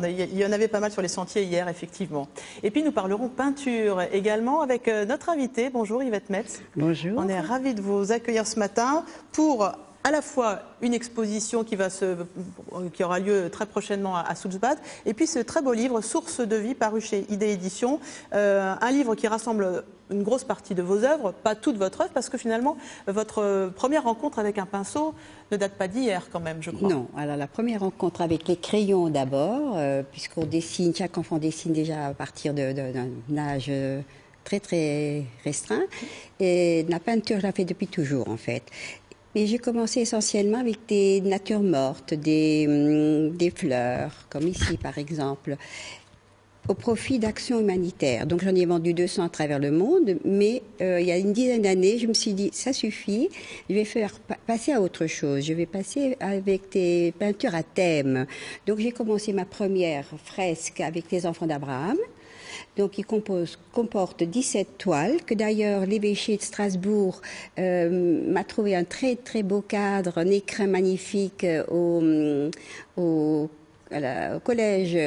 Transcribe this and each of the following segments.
Il y en avait pas mal sur les sentiers hier, effectivement. Et puis nous parlerons peinture également avec notre invité. Bonjour Yvette Metz. Bonjour. On est ravis de vous accueillir ce matin pour à la fois une exposition qui aura lieu très prochainement à Soultzbad, et puis ce très beau livre, Source de vie, paru chez Idée Édition. Un livre qui rassemble une grosse partie de vos œuvres, pas toute votre œuvre, parce que finalement, votre première rencontre avec un pinceau ne date pas d'hier quand même, je crois. Non, alors la première rencontre avec les crayons d'abord, puisqu'on dessine, chaque enfant dessine déjà à partir d'un âge très très restreint, et la peinture, je la fais depuis toujours en fait. Mais j'ai commencé essentiellement avec des natures mortes, des fleurs, comme ici par exemple, au profit d'actions humanitaires. Donc j'en ai vendu 200 à travers le monde, mais il y a une dizaine d'années, je me suis dit, ça suffit, je vais faire passer à autre chose. Je vais passer avec des peintures à thème. Donc j'ai commencé ma première fresque avec les enfants d'Abraham. Donc, il comporte 17 toiles, que d'ailleurs l'évêché de Strasbourg m'a trouvé un très très beau cadre, un écrin magnifique au collège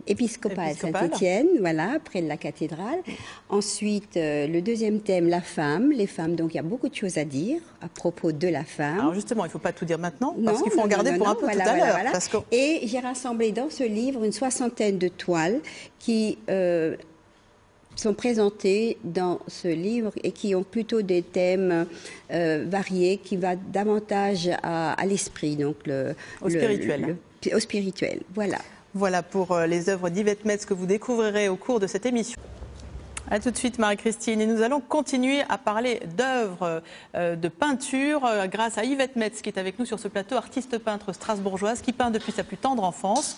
épiscopal Saint-Étienne, voilà, près de la cathédrale. Ensuite, le deuxième thème, la femme, les femmes. Donc, il y a beaucoup de choses à dire à propos de la femme. Alors justement, il ne faut pas tout dire maintenant, parce qu'il faut en garder pour un peu tout à l'heure. Voilà. Et j'ai rassemblé dans ce livre une 60aine de toiles qui sont présentées dans ce livre et qui ont plutôt des thèmes variés, qui va davantage à l'esprit, donc au spirituel. Au spirituel, voilà. Voilà pour les œuvres d'Yvette Metz que vous découvrirez au cours de cette émission. A tout de suite Marie-Christine, et nous allons continuer à parler d'œuvres de peinture grâce à Yvette Metz qui est avec nous sur ce plateau, artiste peintre strasbourgeoise qui peint depuis sa plus tendre enfance.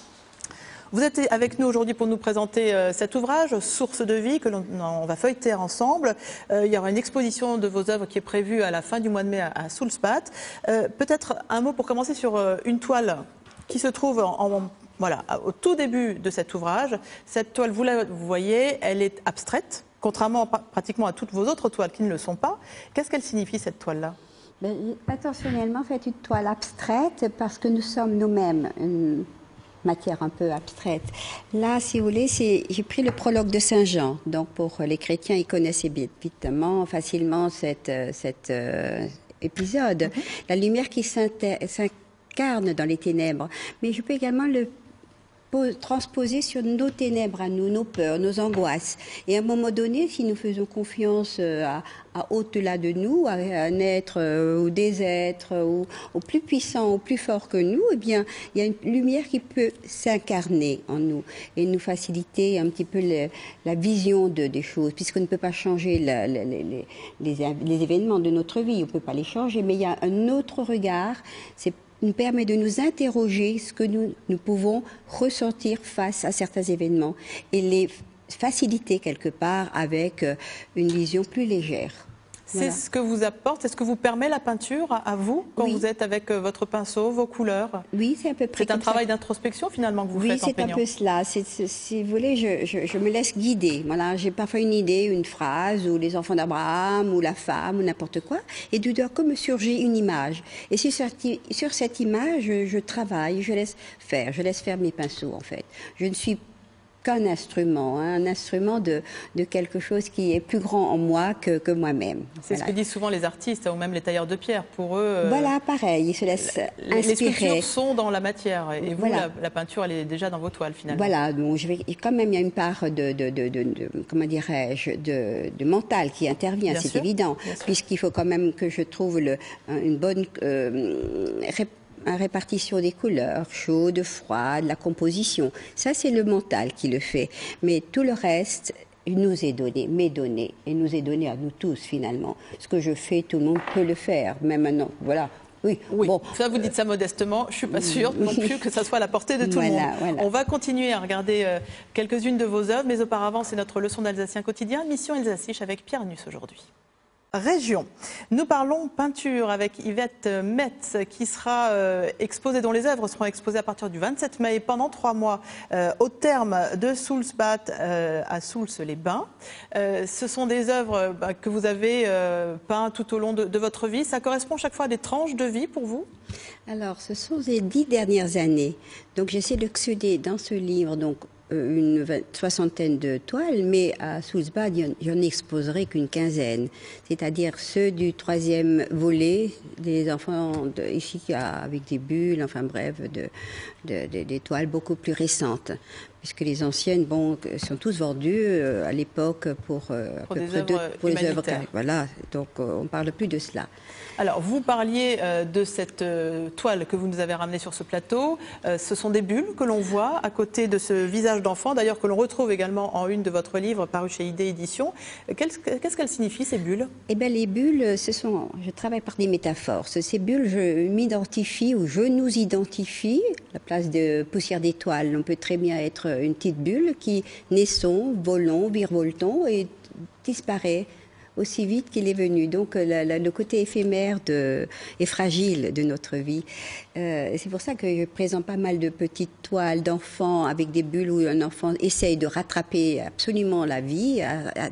Vous êtes avec nous aujourd'hui pour nous présenter cet ouvrage, Source de vie, que l'on va feuilleter ensemble. Il y aura une exposition de vos œuvres qui est prévue à la fin du mois de mai à Soultzbad. Peut-être un mot pour commencer sur une toile qui se trouve voilà, au tout début de cet ouvrage. Cette toile, vous voyez, elle est abstraite, contrairement pratiquement à toutes vos autres toiles qui ne le sont pas. Qu'est-ce qu'elle signifie, cette toile-là? Intentionnellement fait une toile abstraite parce que nous sommes nous-mêmes une matière un peu abstraite. Là, si vous voulez, j'ai pris le prologue de Saint Jean. Donc, pour les chrétiens, ils connaissent évidemment facilement cet épisode. La lumière qui s'incarne dans les ténèbres. Mais je peux également le transposer sur nos ténèbres à nous, nos peurs, nos angoisses. Et à un moment donné, si nous faisons confiance à au-delà de nous, à un être ou des êtres au plus puissant, au plus fort que nous, eh bien, il y a une lumière qui peut s'incarner en nous et nous faciliter un petit peu la vision des choses, puisqu'on ne peut pas changer les événements de notre vie, on ne peut pas les changer, mais il y a un autre regard, nous permet de nous interroger ce que nous pouvons ressentir face à certains événements et les faciliter quelque part avec une vision plus légère. C'est ce que vous apporte, c'est ce que vous permet la peinture à vous, quand vous êtes avec votre pinceau, vos couleurs? Oui, c'est à peu près. C'est un travail d'introspection finalement que vous faites en peignant. Oui, c'est un peu cela. Si vous voulez, je me laisse guider. Voilà, j'ai parfois une idée, une phrase, ou les enfants d'Abraham, ou la femme, ou n'importe quoi, et tout d'un coup me surgit une image. Et sur cette image, je travaille, je laisse faire mes pinceaux en fait. Je ne suis qu'un instrument, un instrument de quelque chose qui est plus grand en moi que moi-même. C'est ce que disent souvent les artistes ou même les tailleurs de pierre. Pour eux, voilà, pareil, ils se laissent inspirer. Les sculptures sont dans la matière et vous, la peinture, elle est déjà dans vos toiles finalement. Voilà, donc quand même, il y a une part comment dirais-je, de mental qui intervient, c'est évident, puisqu'il faut quand même que je trouve une bonne répartition des couleurs, chaude, froide, la composition. Ça, c'est le mental qui le fait. Mais tout le reste nous est donné, m'est donné, et nous est donné à nous tous, finalement. Ce que je fais, tout le monde peut le faire, même maintenant. Voilà. Oui. Bon, ça vous dites ça modestement, je ne suis pas sûre non plus que ça soit à la portée de tout le monde. Voilà. On va continuer à regarder quelques-unes de vos œuvres, mais auparavant, c'est notre leçon d'alsacien quotidien, Mission Elsassiche avec Pierre Nuss aujourd'hui. région. Nous parlons peinture avec Yvette Metz qui sera exposée, dont les œuvres seront exposées à partir du 27 mai pendant 3 mois au terme de Soultzbad à Soultz-les-Bains. Ce sont des œuvres que vous avez peintes tout au long de votre vie. Ça correspond chaque fois à des tranches de vie pour vous? Alors, ce sont les 10 dernières années. Donc, j'essaie d'excéder dans ce livre une soixantaine de toiles, mais à Soultzbad, je n'en exposerai qu'une quinzaine. C'est-à-dire ceux du 3e volet, des enfants ici avec des bulles, enfin bref, des toiles beaucoup plus récentes. Puisque les anciennes, sont tous vendues à l'époque pour les œuvres. Voilà, donc on ne parle plus de cela. Alors, vous parliez de cette toile que vous nous avez ramenée sur ce plateau. Ce sont des bulles que l'on voit à côté de ce visage d'enfant, d'ailleurs que l'on retrouve également en une de votre livre paru chez ID Éditions. Qu'est-ce qu'elles signifient, ces bulles? Eh bien, les bulles, je travaille par des métaphores. Ces bulles, je m'identifie ou je nous identifie à la place de poussière d'étoile. On peut très bien être une petite bulle qui naissons, volons, virevoltons et disparaît aussi vite qu'il est venu. Donc le côté éphémère et fragile de notre vie. C'est pour ça que je présente pas mal de petites toiles d'enfants avec des bulles où un enfant essaye de rattraper absolument la vie,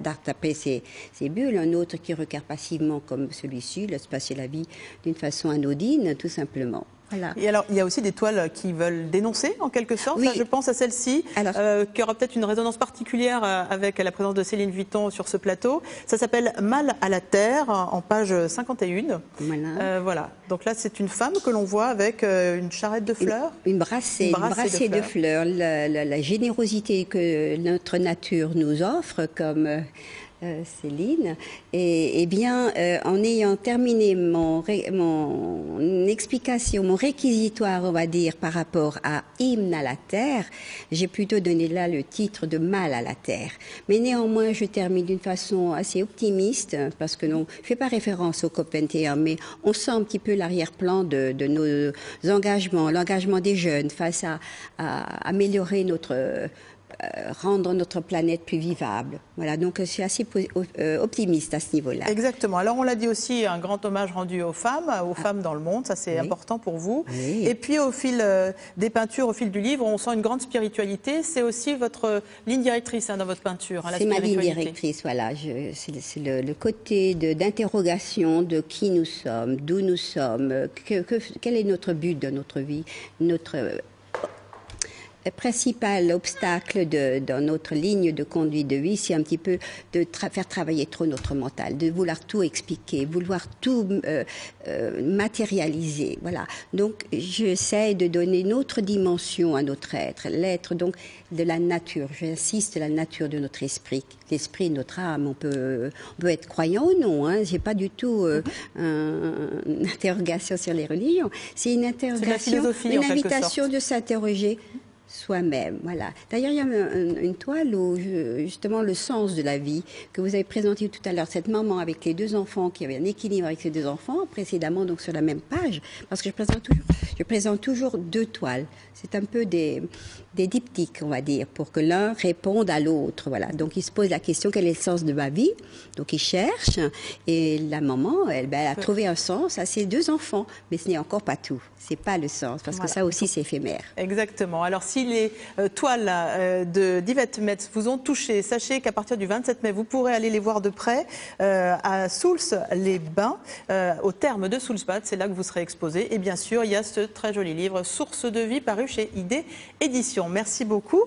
d'attraper ses bulles. Un autre qui regarde passivement comme celui-ci, laisse passer la vie d'une façon anodine, tout simplement. Voilà. Et alors, il y a aussi des toiles qui veulent dénoncer, en quelque sorte. Oui. Là, je pense à celle-ci, qui aura peut-être une résonance particulière avec la présence de Céline Vuitton sur ce plateau. Ça s'appelle Mal à la terre, en page 51. Voilà. Voilà. Donc là, c'est une femme que l'on voit avec une charrette de fleurs. Une brassée de fleurs. La générosité que notre nature nous offre, comme Céline, et bien en ayant terminé mon explication, mon réquisitoire, on va dire, par rapport à Hymne à la terre, j'ai plutôt donné là le titre de Mal à la terre. Mais néanmoins, je termine d'une façon assez optimiste, parce que non, je ne fais pas référence au COP21, mais on sent un petit peu l'arrière-plan de nos engagements, l'engagement des jeunes face à améliorer rendre notre planète plus vivable. Voilà, donc je suis assez optimiste à ce niveau-là. Exactement. Alors on l'a dit aussi, un grand hommage rendu aux femmes dans le monde, ça c'est important pour vous. Oui. Et puis au fil des peintures, au fil du livre, on sent une grande spiritualité. C'est aussi votre ligne directrice dans votre peinture. C'est ma ligne directrice, voilà. C'est le côté d'interrogation de qui nous sommes, d'où nous sommes, quel est notre but dans notre vie, notre principal obstacle dans notre ligne de conduite de vie, c'est un petit peu de faire travailler trop notre mental, de vouloir tout expliquer, vouloir tout matérialiser. Voilà. Donc, j'essaie de donner une autre dimension à notre être, l'être donc de la nature. J'insiste, la nature de notre esprit, l'esprit, notre âme. On peut être croyant ou non. Hein. J'ai pas du tout une interrogation sur les religions. C'est une interrogation, une invitation de s'interroger soi-même, voilà. D'ailleurs, il y a une toile où, justement, le sens de la vie, que vous avez présenté tout à l'heure, cette maman avec les 2 enfants, qui avait un équilibre avec ses 2 enfants, précédemment, donc sur la même page, parce que je présente toujours 2 toiles. C'est un peu des diptyques, on va dire, pour que l'un réponde à l'autre, voilà. Donc, il se pose la question, quel est le sens de ma vie? Donc, il cherche, et la maman, elle a trouvé un sens à ses 2 enfants, mais ce n'est encore pas tout. C'est pas le sens, parce que ça aussi, c'est éphémère. Exactement. Alors, si les toiles d'Yvette Metz vous ont touché, sachez qu'à partir du 27 mai, vous pourrez aller les voir de près à Soultz-les-Bains, au terme de Soultzbad. C'est là que vous serez exposé. Et bien sûr, il y a ce très joli livre, Source de vie, paru chez ID Éditions. Merci beaucoup.